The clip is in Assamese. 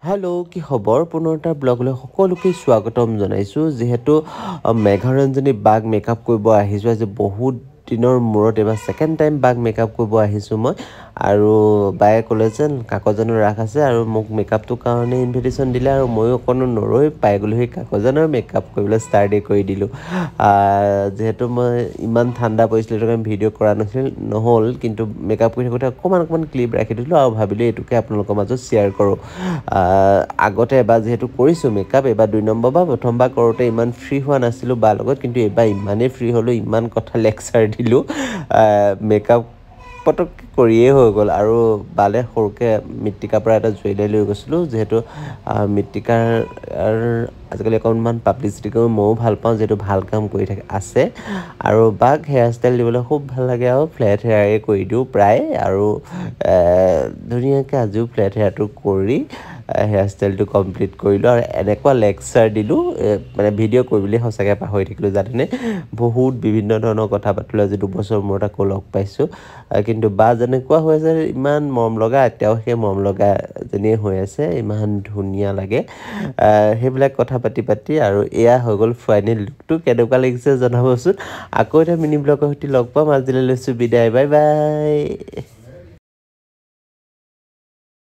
হেল্ল' কি খবৰ পুনৰ এটা ব্লগলৈ সকলোকে স্বাগতম জনাইছোঁ যিহেতু মেঘৰঞ্জনী বাক মেকআপ কৰিব আহিছোঁ আজি বহুত দিনৰ মূৰত এবাৰ ছেকেণ্ড টাইম বাক মেকআপ কৰিব আহিছোঁ মই আৰু বায়ে ক'লে যেন কাকজানৰ ৰাস আছে আৰু মোক মেকআপটোৰ কাৰণে ইনভিটেশ্যন দিলে আৰু ময়ো অকণো নৰৈ পাই গ'লোঁ সেই কাকজানৰ মেকআপ কৰিবলৈ ষ্টাৰ্টেই কৰি দিলোঁ যিহেতু মই ইমান ঠাণ্ডা পৰিছিলে সেইটো কাৰণে ভিডিঅ' কৰা নহ'ল কিন্তু মেকআপ কৰি থাকোঁতে অকণমান ক্লিপ ৰাখি দিলোঁ আৰু ভাবিলোঁ এইটোকে আপোনালোকৰ মাজত শ্বেয়াৰ কৰোঁ আগতে এবাৰ যিহেতু কৰিছোঁ মেকআপ এইবাৰ 2 নম্বৰ বা প্ৰথমবাৰ কৰোঁতে ইমান ফ্ৰী হোৱা নাছিলোঁ বাৰ লগত কিন্তু এইবাৰ ইমানেই ফ্ৰী হ'লোঁ ইমান কথা লেকচাৰ দিলোঁ মেকআপ পটককৈ কৰিয়েই হৈ গ'ল আৰু বালে সৰুকৈ মৃত্তিকাৰ পৰা এটা জুৱেলাৰী লৈ গৈছিলোঁ যিহেতু মৃত্তিকাৰ আজিকালি অকণমান পাব্লিচিটি কৰি ময়ো ভাল পাওঁ যিহেতু ভাল কাম কৰি আছে আৰু বাক হেয়াৰ ষ্টাইল দিবলৈ খুব ভাল লাগে আৰু ফ্লেট হেয়াৰে কৰি দিওঁ প্ৰায় আৰু ধুনীয়াকৈ আজিও ফ্লেট হেয়াৰটো কৰি হেয়াৰ ষ্টাইলটো কমপ্লিট কৰিলোঁ আৰু এনেকুৱা লেকচাৰ দিলোঁ মানে ভিডিঅ' কৰিবলৈ সঁচাকৈ পাহৰি থাকিলোঁ জানেনে বহুত বিভিন্ন ধৰণৰ কথা পাতিলোঁ আজি 2 বছৰ মূৰত আকৌ লগ পাইছোঁ কিন্তু বা যেনেকুৱা হৈ আছে ইমান মৰম লগা এতিয়াও সেই মৰম লগা যেনেই হৈ আছে ইমান ধুনীয়া লাগে সেইবিলাক কথা পাতি আৰু এয়া হৈ গ'ল ফাইনেল লুকটো কেনেকুৱা লাগিছে জনাবচোন আকৌ এটা মিনি ব্লগৰ সৈতে লগ পাম আজিলৈ লৈছোঁ বিদায় বাই বাই